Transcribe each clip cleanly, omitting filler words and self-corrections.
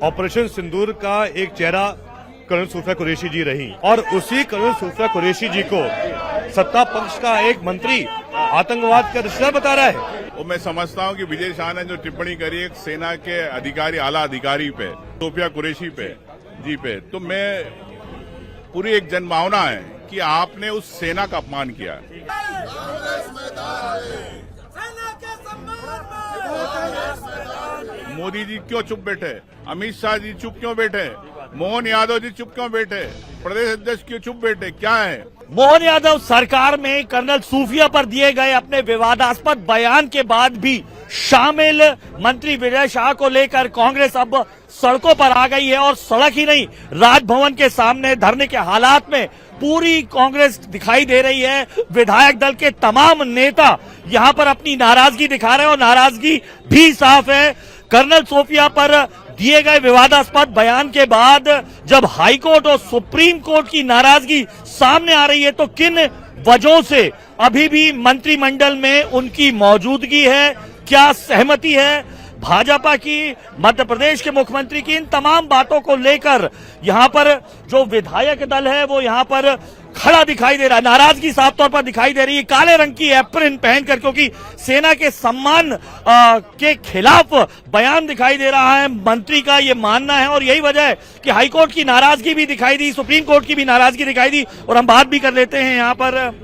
Operation सिंदूर का एक चेहरा कर्नल सूफिया कुरैशी जी रही और उसी कर्नल सूफिया कुरैशी जी को सत्ता पक्ष का एक मंत्री आतंकवाद का रिश्तेदार बता रहा है। वो मैं समझता हूं कि विजय शाह ने जो टिप्पणी करी एक सेना के अधिकारी, आला अधिकारी पे, सूफिया कुरैशी पे जी पे, तो मैं पूरी एक जनभावना है कि आपने उस सेना का अपमान किया। मोदी जी क्यों चुप बैठे? अमित शाह जी चुप क्यों बैठे? मोहन यादव जी चुप क्यों बैठे? प्रदेश अध्यक्ष क्यों चुप बैठे? क्या है? मोहन यादव सरकार में कर्नल सूफिया पर दिए गए अपने विवादास्पद बयान के बाद भी शामिल मंत्री विजय शाह को लेकर कांग्रेस अब सड़कों पर आ गई है और सड़क ही नहीं, राजभवन के सामने धरने के हालात में पूरी कांग्रेस दिखाई दे रही है। विधायक दल के तमाम नेता यहां पर अपनी नाराजगी दिखा रहे हैं और नाराजगी भी साफ है। कर्नल सूफिया पर दिए गए विवादास्पद बयान के बाद जब हाईकोर्ट और सुप्रीम कोर्ट की नाराजगी सामने आ रही है तो किन वजहों से अभी भी मंत्रिमंडल में उनकी मौजूदगी है, क्या सहमति है भाजपा की, मध्य प्रदेश के मुख्यमंत्री की, इन तमाम बातों को लेकर यहां पर जो विधायक दल है वो यहां पर खड़ा दिखाई दे रहा है। नाराजगी साफ तौर पर दिखाई दे रही है, काले रंग की एप्रिन पहनकर, क्योंकि सेना के सम्मान के खिलाफ बयान दिखाई दे रहा है मंत्री का, ये मानना है। और यही वजह है कि हाईकोर्ट की नाराजगी भी दिखाई दी, सुप्रीम कोर्ट की भी नाराजगी दिखाई दी। और हम बात भी कर लेते हैं यहाँ पर,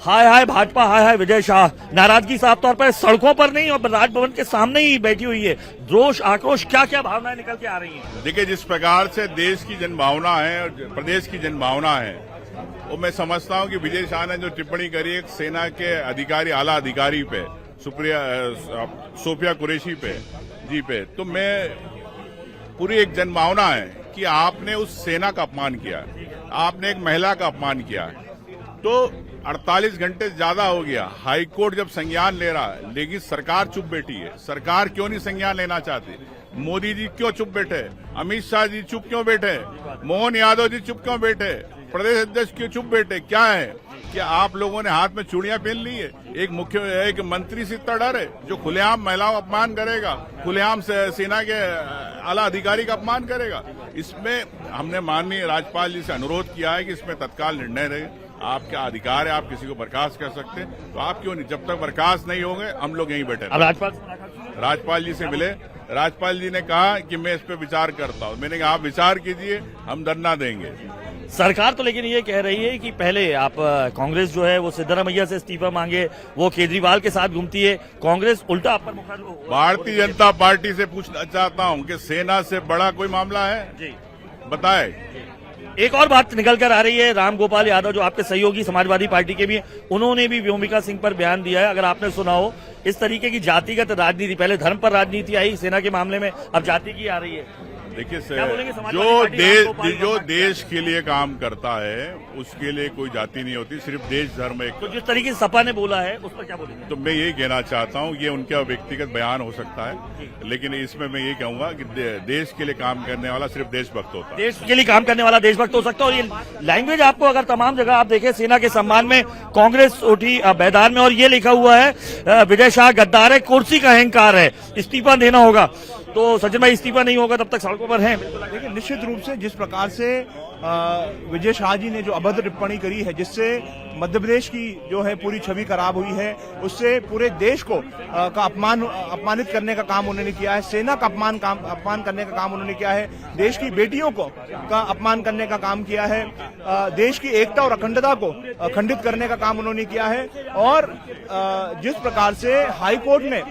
हाय हाय भाजपा, हाय हाय विजय शाह। नाराजगी साफ तौर पर सड़कों पर नहीं और राजभवन के सामने ही बैठी हुई है। रोष, आक्रोश, क्या क्या भावनाएं निकल के आ रही हैं? देखिए, जिस प्रकार से देश की जनभावना है और प्रदेश की जनभावना है, वो मैं समझता हूं कि विजय शाह ने जो टिप्पणी करी एक सेना के अधिकारी, आला अधिकारी पे, सूफिया कुरैशी पे जी पे, तो मैं पूरी एक जनभावना है कि आपने उस सेना का अपमान किया, आपने एक महिला का अपमान किया। तो 48 घंटे ज्यादा हो गया, हाईकोर्ट जब संज्ञान ले रहा है, लेकिन सरकार चुप बैठी है। सरकार क्यों नहीं संज्ञान लेना चाहती? मोदी जी क्यों चुप बैठे? अमित शाह जी चुप क्यों बैठे? मोहन यादव जी चुप क्यों बैठे? प्रदेश अध्यक्ष क्यों चुप बैठे? क्या है कि आप लोगों ने हाथ में चूड़ियां पहन ली है? एक मंत्री से इतना डर है जो खुलेआम महिलाओं का अपमान करेगा, खुलेआम सेना के आला अधिकारी का अपमान करेगा? इसमें हमने माननीय राज्यपाल जी से अनुरोध किया है कि इसमें तत्काल निर्णय रहे। आपका अधिकार है, आप किसी को बर्खास्त कर सकते हैं, तो आप क्यों नहीं? जब तक बर्खास्त नहीं होंगे हम लोग यहीं बैठे। राज्यपाल जी से मिले, राज्यपाल जी ने कहा कि मैं इस पे विचार करता हूं। मैंने कहा आप विचार कीजिए, हम धरना देंगे। सरकार तो लेकिन ये कह रही है कि पहले आप कांग्रेस जो है वो सिद्धरामैया से इस्तीफा मांगे, वो केजरीवाल के साथ घूमती है, कांग्रेस उल्टा आप पर मुखर। भारतीय जनता पार्टी से पूछना चाहता हूं कि सेना से बड़ा कोई मामला है? जी बताए। एक और बात निकल कर आ रही है, राम गोपाल यादव जो आपके सहयोगी समाजवादी पार्टी के भी हैं, उन्होंने भी व्योमिका सिंह पर बयान दिया है। अगर आपने सुना हो, इस तरीके की जातिगत राजनीति, पहले धर्म पर राजनीति आई सेना के मामले में, अब जाति की आ रही है। देखिए, जो देश के लिए काम करता है उसके लिए कोई जाति नहीं होती, सिर्फ देश धर्म एक। तो जिस तरीके से सपा ने बोला है उस पर क्या बोलेंगे? तो मैं यही कहना चाहता हूं, ये उनका व्यक्तिगत बयान हो सकता है, लेकिन इसमें मैं ये कहूंगा कि देश के लिए काम करने वाला सिर्फ देशभक्त होता है। देश के लिए काम करने वाला देशभक्त हो सकता है। और ये लैंग्वेज आपको अगर तमाम जगह आप देखें, सेना के सम्मान में कांग्रेस उठी मैदान में और ये लिखा हुआ है विजय शाह गद्दार है, कुर्सी का अहंकार है, इस्तीफा देना होगा। तो सचिन भाई, इस्तीफा नहीं होगा तब तक सड़कों पर हैं। देखिए, निश्चित रूप से जिस प्रकार से विजय शाह जी ने जो अभद्र टिप्पणी करी है, जिससे मध्य प्रदेश की जो है पूरी छवि खराब हुई है, उससे पूरे देश को का अपमानित करने का काम उन्होंने किया है, सेना का अपमान करने का काम उन्होंने किया है, देश की बेटियों को का अपमान करने का काम किया है, देश की एकता और अखंडता को खंडित करने का काम उन्होंने किया है। और जिस प्रकार से हाईकोर्ट ने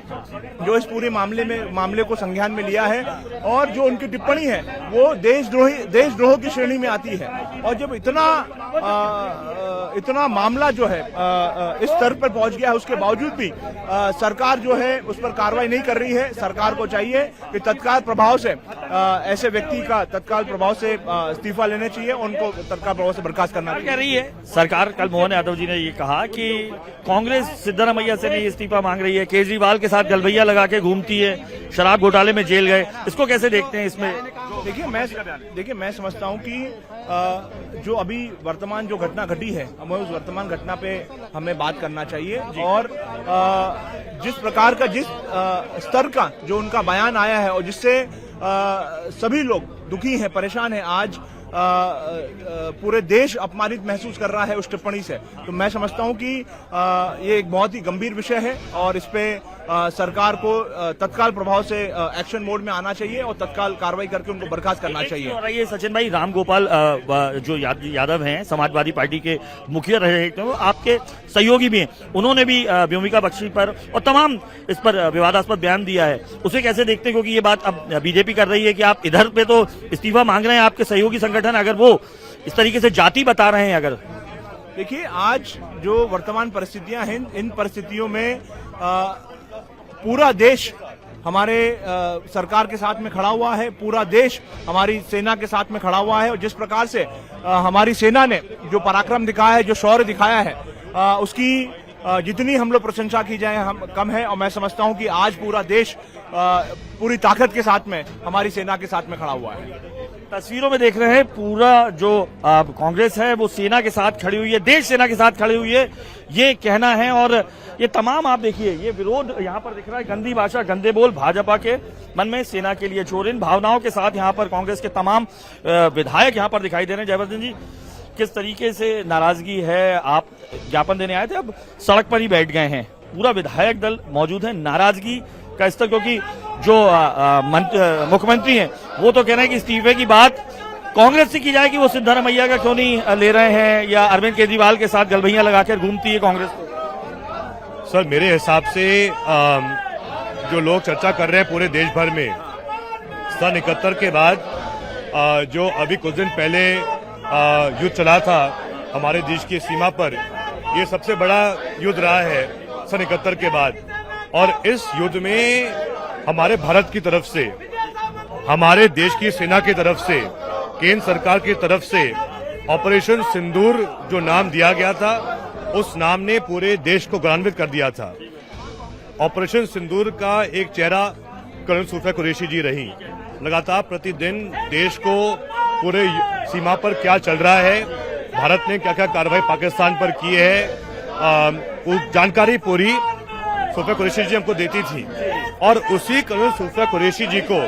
जो इस पूरे मामले को संज्ञान में लिया है और जो उनकी टिप्पणी है वो देशद्रोह की श्रेणी में आती है। और जब इतना मामला जो है इस स्तर पर पहुंच गया है, उसके बावजूद भी सरकार जो है उस पर कार्रवाई नहीं कर रही है। सरकार को चाहिए कि तत्काल प्रभाव से ऐसे व्यक्ति का तत्काल प्रभाव से इस्तीफा लेने चाहिए, उनको तत्काल प्रभाव से बर्खास्त करना चाहिए। कह रही है सरकार। कल मोहन यादव जी ने ये कहा कि कांग्रेस सिद्धरामैया से भी इस्तीफा मांग रही है, केजरीवाल के साथ गलभैया लगा के घूमती है, शराब घोटाले में जेल गए, इसको कैसे देखते हैं? इसमें देखिए, मैं समझता हूं कि जो अभी वर्तमान जो घटना घटी है, हमें उस वर्तमान घटना पे हमें बात करना चाहिए। और जिस प्रकार का जिस स्तर का जो उनका बयान आया है और जिससे सभी लोग दुखी हैं, परेशान हैं। आज पूरे देश अपमानित महसूस कर रहा है उस टिप्पणी से। तो मैं समझता हूं कि ये एक बहुत ही गंभीर विषय है और इस पे सरकार को तत्काल प्रभाव से एक्शन मोड में आना चाहिए और तत्काल कार्रवाई करके उनको बर्खास्त करना चाहिए। और ये सचिन भाई, राम गोपाल जो यादव हैं, समाजवादी पार्टी के मुखिया रहे, तो आपके सहयोगी भी हैं, उन्होंने भी व्योमिका बख्शी पर और तमाम इस पर विवादास्पद बयान दिया है। उसे कैसे देखते हैं, क्योंकि ये बात अब बीजेपी कर रही है कि आप इधर पे तो इस्तीफा मांग रहे हैं, आपके सहयोगी संगठन अगर वो इस तरीके से जाति बता रहे हैं। अगर देखिए, आज जो वर्तमान परिस्थितियां हैं, इन परिस्थितियों में पूरा देश हमारे सरकार के साथ में खड़ा हुआ है, पूरा देश हमारी सेना के साथ में खड़ा हुआ है। और जिस प्रकार से हमारी सेना ने जो पराक्रम दिखाया है, जो शौर्य दिखाया है, उसकी जितनी हम लोग प्रशंसा की जाए हम कम है। और मैं समझता हूं कि आज पूरा देश पूरी ताकत के साथ में हमारी सेना के साथ में खड़ा हुआ है। तस्वीरों में देख रहे हैं पूरा जो कांग्रेस है वो सेना के साथ खड़ी हुई है, देश सेना के साथ खड़ी हुई है, ये कहना है। और ये तमाम आप देखिए, ये विरोध यहाँ पर दिख रहा है, गंदी भाषा, गंदे बोल भाजपा के मन में सेना के लिए छोड़, इन भावनाओं के साथ यहाँ पर कांग्रेस के तमाम विधायक यहाँ पर दिखाई दे रहे हैं। जयवर्धन जी, किस तरीके से नाराजगी है? आप ज्ञापन देने आए थे, अब सड़क पर ही बैठ गए हैं, पूरा विधायक दल मौजूद है। नाराजगी का स्तर, क्योंकि जो मुख्यमंत्री हैं वो तो कह रहे हैं कि इस्तीफे की बात कांग्रेस से की जाए कि वो सिद्धारमैया का क्यों नहीं ले रहे हैं, या अरविंद केजरीवाल के साथ गलभैया लगाकर घूमती है कांग्रेस को। सर, मेरे हिसाब से जो लोग चर्चा कर रहे हैं पूरे देश भर में, सन 71 के बाद जो अभी कुछ दिन पहले युद्ध चला था हमारे देश की सीमा पर, ये सबसे बड़ा युद्ध रहा है सन 71 के बाद। और इस युद्ध में हमारे भारत की तरफ से, हमारे देश की सेना की तरफ से, केंद्र सरकार की तरफ से ऑपरेशन सिंदूर जो नाम दिया गया था, उस नाम ने पूरे देश को गौरवान्वित कर दिया था। ऑपरेशन सिंदूर का एक चेहरा कर्नल सूफिया कुरैशी जी रही। लगातार प्रतिदिन देश को पूरे सीमा पर क्या चल रहा है, भारत ने क्या क्या कार्रवाई पाकिस्तान पर की है, उस जानकारी पूरी सूफिया कुरैशी जी हमको देती थी। और उसी कर्नल सूफिया कुरैशी जी को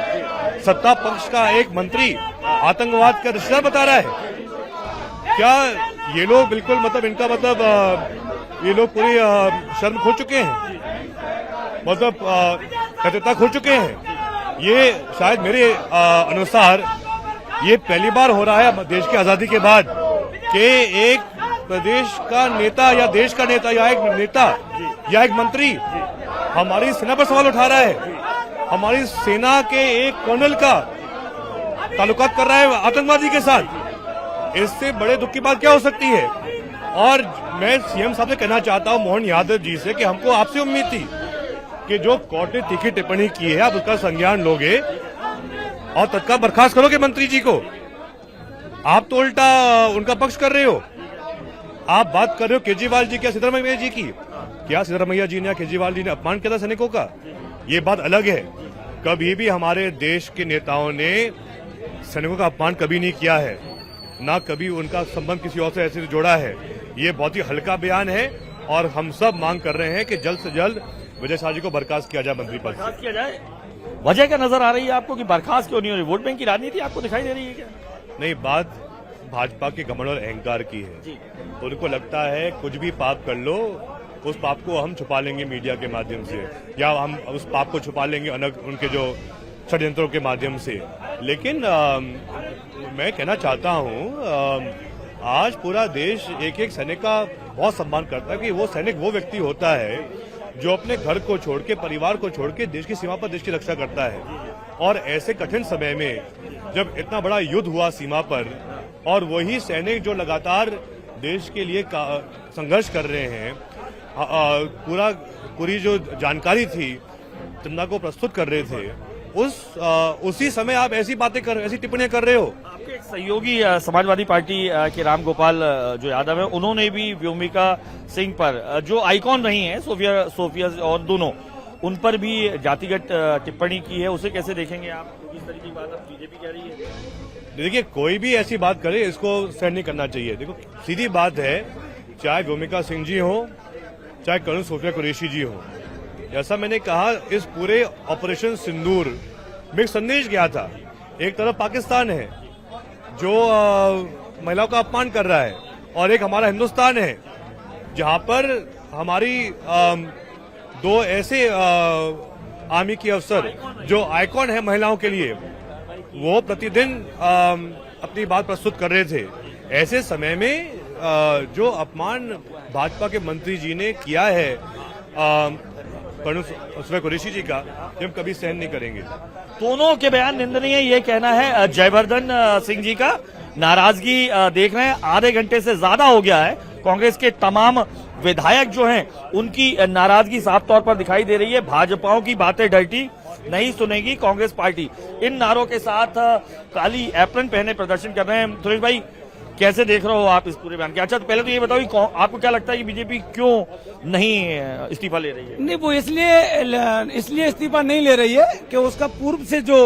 सत्ता पक्ष का एक मंत्री आतंकवाद का रिश्तेदार बता रहा है। क्या ये लोग बिल्कुल इनका ये लोग पूरी शर्म खो चुके हैं, कतरता खो चुके हैं। ये शायद मेरे अनुसार ये पहली बार हो रहा है देश की आजादी के बाद कि एक प्रदेश का नेता या देश का नेता या एक नेता या एक मंत्री हमारी सेना पर सवाल उठा रहा है, हमारी सेना के एक कर्नल का ताल्लुकात कर रहा है आतंकवादी के साथ। इससे बड़े दुख की बात क्या हो सकती है? और मैं सीएम साहब से कहना चाहता हूं, मोहन यादव जी से, कि हमको आपसे उम्मीद थी कि जो कोर्ट ने तीखी टिप्पणी की है आप उसका संज्ञान लोगे और तत्काल बर्खास्त करोगे मंत्री जी को। आप तो उल्टा उनका पक्ष कर रहे हो। आप बात कर रहे हो केजरीवाल जी, क्या सिद्धरमैया जी की, क्या सिद्धरमैया जी ने या केजरीवाल जी ने अपमान किया था सैनिकों का? ये बात अलग है। कभी भी हमारे देश के नेताओं ने सैनिकों का अपमान कभी नहीं किया है, ना कभी उनका संबंध किसी और से ऐसे जोड़ा है। ये बहुत ही हल्का बयान है और हम सब मांग कर रहे हैं कि जल्द से जल्द विजय शाह जी को बर्खास्त किया जाए मंत्री पद से। किया जाए। वजह क्या नजर आ रही है आपको कि बर्खास्त क्यों नहीं हो रही? वोट बैंक की राजनीति आपको दिखाई दे रही है क्या? नहीं, बात भाजपा के घमंड और अहंकार की है। उनको लगता है कुछ भी पाप कर लो, उस पाप को हम छुपा लेंगे मीडिया के माध्यम से, या हम उस पाप को छुपा लेंगे उनके जो षड्यंत्रों के माध्यम से। लेकिन मैं कहना चाहता हूं, आज पूरा देश एक एक सैनिक का बहुत सम्मान करता है कि वो सैनिक वो व्यक्ति होता है जो अपने घर को छोड़ के, परिवार को छोड़ के देश की सीमा पर देश की रक्षा करता है। और ऐसे कठिन समय में जब इतना बड़ा युद्ध हुआ सीमा पर, और वही सैनिक जो लगातार देश के लिए संघर्ष कर रहे हैं, पूरी जो जानकारी थी जनता को प्रस्तुत कर रहे थे, उसी समय आप ऐसी टिप्पणियां कर रहे हो। आपके एक सहयोगी समाजवादी पार्टी के राम गोपाल जो यादव है, उन्होंने भी व्योमिका सिंह पर जो आइकॉन रही हैं, सोफिया और दोनों, उन पर भी जातिगत टिप्पणी की है। उसे कैसे देखेंगे आप? इस तरीके की बात अब बीजेपी कह रही है। देखिए, कोई भी ऐसी बात करे इसको सहन नहीं करना चाहिए। देखो, सीधी बात है, चाहे व्योमिका सिंह जी हो, चाहे कर्नल सूफिया कुरैशी जी हो, जैसा मैंने कहा, इस पूरे ऑपरेशन सिंदूर मिक्स संदेश गया था। एक तरफ पाकिस्तान है जो महिलाओं का अपमान कर रहा है, और एक हमारा हिंदुस्तान है जहां पर हमारी दो ऐसे आर्मी के अफसर जो आइकॉन है महिलाओं के लिए, वो प्रतिदिन अपनी बात प्रस्तुत कर रहे थे। ऐसे समय में जो अपमान भाजपा के मंत्री जी ने किया है कर्नल उसवे कुरैशी जी का, हम कभी सहन नहीं करेंगे। दोनों के बयान निंदनीय, ये कहना है जयवर्धन सिंह जी का। नाराजगी देख रहे हैं, आधे घंटे से ज्यादा हो गया है। कांग्रेस के तमाम विधायक जो हैं उनकी नाराजगी साफ तौर पर दिखाई दे रही है। भाजपाओं की बातें डरती नहीं सुनेगी कांग्रेस पार्टी, इन नारों के साथ काली एप्रन पहने प्रदर्शन कर रहे हैं। सुरेश भाई, कैसे देख रहे हो आप इस पूरे बयान के? अच्छा, तो पहले तो ये बताओ कि आपको क्या लगता है कि बीजेपी क्यों नहीं इस्तीफा ले रही है? नहीं, वो इसलिए इस्तीफा नहीं ले रही है कि उसका पूर्व से जो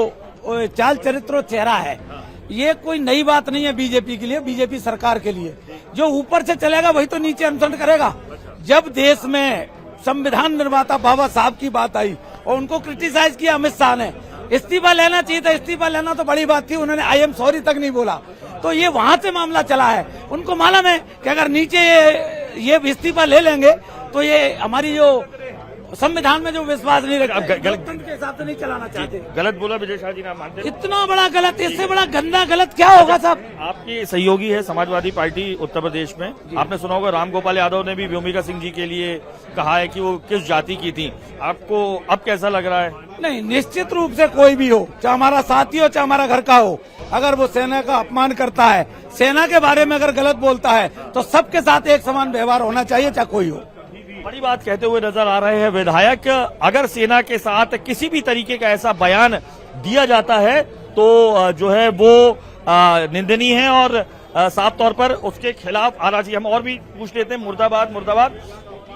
चाल चरित्र और चेहरा है, ये कोई नई बात नहीं है बीजेपी के लिए, बीजेपी सरकार के लिए। जो ऊपर से चलेगा वही तो नीचे अनुसरण करेगा। जब देश में संविधान निर्माता बाबा साहब की बात आई और उनको क्रिटिसाइज किया अमित शाह ने, इस्तीफा लेना चाहिए था, इस्तीफा लेना तो बड़ी बात थी, उन्होंने आई एम सॉरी तक नहीं बोला। तो ये वहां से मामला चला है। उनको मालूम है कि अगर नीचे ये इस्तीफा ले लेंगे तो ये हमारी जो संविधान में जो विश्वास नहीं रखते, लोकतंत्र के हिसाब से नहीं चलाना चाहते। गलत बोला विजय शाह जी ने, आप मानते हैं? इतना बड़ा गलत, इससे बड़ा गंदा गलत क्या होगा साहब? आपकी सहयोगी है समाजवादी पार्टी उत्तर प्रदेश में, आपने सुना होगा राम गोपाल यादव ने भी व्योमिका सिंह जी के लिए कहा है कि वो किस जाति की थी। आपको अब कैसा लग रहा है? नहीं, निश्चित रूप से कोई भी हो, चाहे हमारा साथी हो चाहे हमारा घर का हो, अगर वो सेना का अपमान करता है, सेना के बारे में अगर गलत बोलता है, तो सबके साथ एक समान व्यवहार होना चाहिए, चाहे कोई हो। बड़ी बात कहते हुए नजर आ रहे हैं विधायक। अगर सेना के साथ किसी भी तरीके का ऐसा बयान दिया जाता है तो जो है वो निंदनीय है और साफ तौर पर उसके खिलाफ आना चाहिए। हम और भी पूछ लेते हैं। मुर्दाबाद मुर्दाबाद,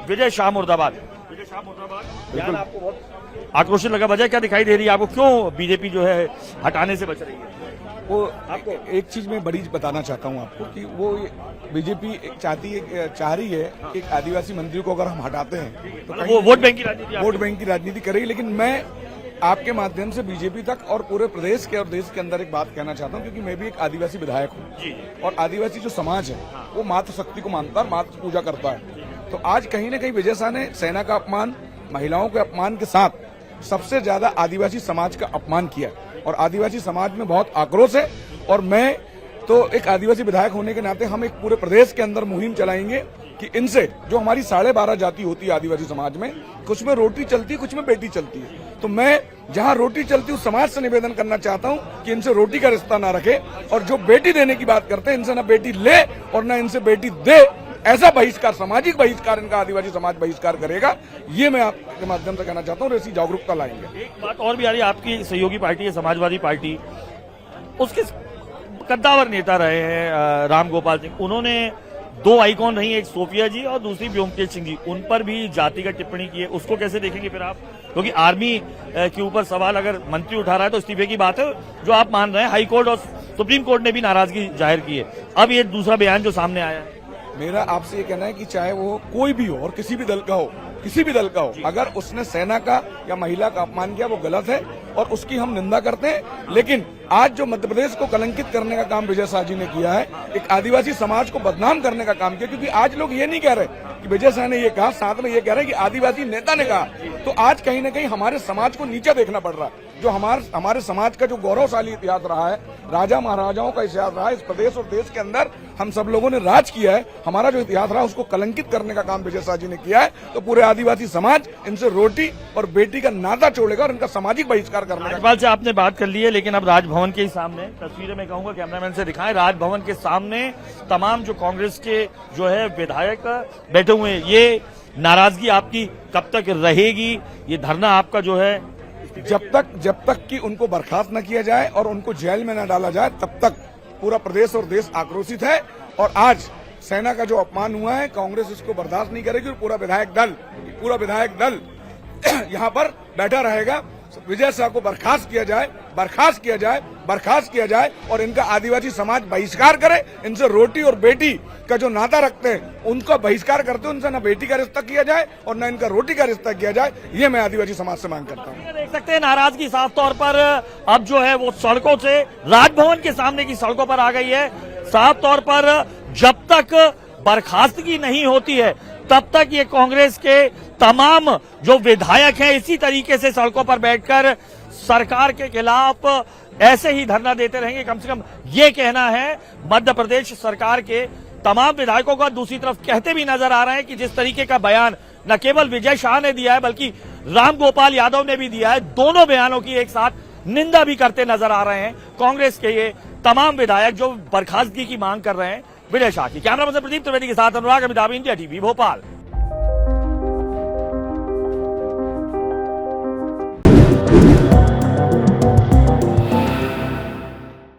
विजय शाह मुर्दाबाद। विजय शाह मुर्दाबाद, बयान आपको बहुत आक्रोशित लगा, वजह क्या दिखाई दे रही है आपको? क्यों बीजेपी जो है हटाने से बच रही है? वो आपको एक चीज मैं बड़ी बताना चाहता हूं आपको कि वो बीजेपी चाह रही है कि एक आदिवासी मंत्री को अगर हम हटाते हैं तो वो वोट बैंक की राजनीति करेगी। लेकिन मैं आपके माध्यम से बीजेपी तक और पूरे प्रदेश के और देश के अंदर एक बात कहना चाहता हूं, क्योंकि मैं भी एक आदिवासी विधायक हूं और आदिवासी जो समाज है वो मातृशक्ति को मानता है, मातृ पूजा करता है। तो आज कहीं न कहीं विजय शाह ने सेना का अपमान, महिलाओं के अपमान के साथ सबसे ज्यादा आदिवासी समाज का अपमान किया और आदिवासी समाज में बहुत आक्रोश है। और मैं तो एक आदिवासी विधायक होने के नाते हम एक पूरे प्रदेश के अंदर मुहिम चलाएंगे कि इनसे जो हमारी 12.5 जाति होती है आदिवासी समाज में, कुछ में रोटी चलती है, कुछ में बेटी चलती है। तो मैं जहां रोटी चलती है उस समाज से निवेदन करना चाहता हूं कि इनसे रोटी का रिश्ता ना रखे, और जो बेटी देने की बात करते हैं इनसे ना बेटी ले और ना इनसे बेटी दे। ऐसा बहिष्कार, सामाजिक बहिष्कार इनका आदिवासी समाज बहिष्कार करेगा। ये मैं आपके माध्यम से कहना चाहता हूँ और ऐसी जागरूकता लाएंगे। एक बात और भी आ रही है, आपकी सहयोगी पार्टी है समाजवादी पार्टी, उसके कद्दावर नेता रहे हैं राम गोपाल सिंह। उन्होंने दो आइकॉन रही, एक सोफिया जी और दूसरी व्योमकेश सिंह जी, उन पर भी जातिगत टिप्पणी की है। उसको कैसे देखेंगे फिर आप? क्योंकि आर्मी के ऊपर सवाल अगर मंत्री उठा रहा है तो इस्तीफे की बात है, जो आप मान रहे हैं। हाई कोर्ट और सुप्रीम कोर्ट ने भी नाराजगी जाहिर की है। अब ये दूसरा बयान जो सामने आया है, मेरा आपसे ये कहना है कि चाहे वो कोई भी हो और किसी भी दल का हो, किसी भी दल का हो, अगर उसने सेना का या महिला का अपमान किया वो गलत है और उसकी हम निंदा करते हैं। लेकिन आज जो मध्य प्रदेश को कलंकित करने का काम विजय शाह जी ने किया है, एक आदिवासी समाज को बदनाम करने का काम किया, क्योंकि आज लोग ये नहीं कह रहे कि विजय शाह ने ये कहा, साथ में ये कह रहे हैं कि आदिवासी नेता ने कहा। तो आज कहीं न कहीं हमारे समाज को नीचे देखना पड़ रहा है। जो हमारे समाज का जो गौरवशाली इतिहास रहा है, राजा महाराजाओं का इतिहास रहा है, इस प्रदेश और देश के अंदर हम सब लोगों ने राज किया है, हमारा जो इतिहास रहा उसको कलंकित करने का काम विजय शाह जी ने किया है। तो पूरे आदिवासी समाज इनसे रोटी और बेटी का नाता छोड़ेगा और इनका सामाजिक बहिष्कार करने का। राज्यपाल से आपने बात कर ली है, लेकिन अब राजभवन के सामने तस्वीरें मैं कहूंगा कैमरामैन से दिखाएं। राजभवन के सामने तमाम जो कांग्रेस के जो है विधायक बैठे हुए हैं। ये नाराजगी आपकी कब तक रहेगी? ये धरना आपका जो है जब तक कि उनको बर्खास्त न किया जाए और उनको जेल में न डाला जाए, तब तक पूरा प्रदेश और देश आक्रोशित है। और आज सेना का जो अपमान हुआ है, कांग्रेस इसको बर्दाश्त नहीं करेगी और पूरा विधायक दल यहाँ पर बैठा रहेगा। विजय शाह को बर्खास्त किया जाए बर्खास्त किया जाए और इनका आदिवासी समाज बहिष्कार करे। इनसे रोटी और बेटी का जो नाता रखते हैं उनका बहिष्कार करते हैं। उनसे न बेटी का रिश्ता किया जाए और न इनका रोटी का रिश्ता किया जाए। ये मैं आदिवासी समाज से मांग करता हूँ। देख सकते हैं नाराजगी साफ तौर पर अब जो है वो सड़कों से राजभवन के सामने की सड़कों पर आ गई है। साफ तौर पर जब तक बर्खास्तगी नहीं होती है तब तक ये कांग्रेस के तमाम जो विधायक हैं इसी तरीके से सड़कों पर बैठकर सरकार के खिलाफ ऐसे ही धरना देते रहेंगे। कम से कम ये कहना है मध्य प्रदेश सरकार के तमाम विधायकों का। दूसरी तरफ कहते भी नजर आ रहे हैं कि जिस तरीके का बयान न केवल विजय शाह ने दिया है बल्कि राम गोपाल यादव ने भी दिया है, दोनों बयानों की एक साथ निंदा भी करते नजर आ रहे हैं कांग्रेस के ये तमाम विधायक जो बर्खास्तगी की मांग कर रहे हैं विजय शाह की। कैमरा पर्सन प्रदीप त्रिवेदी के साथ अनुराग अमिताभ, इंडिया टीवी, भोपाल।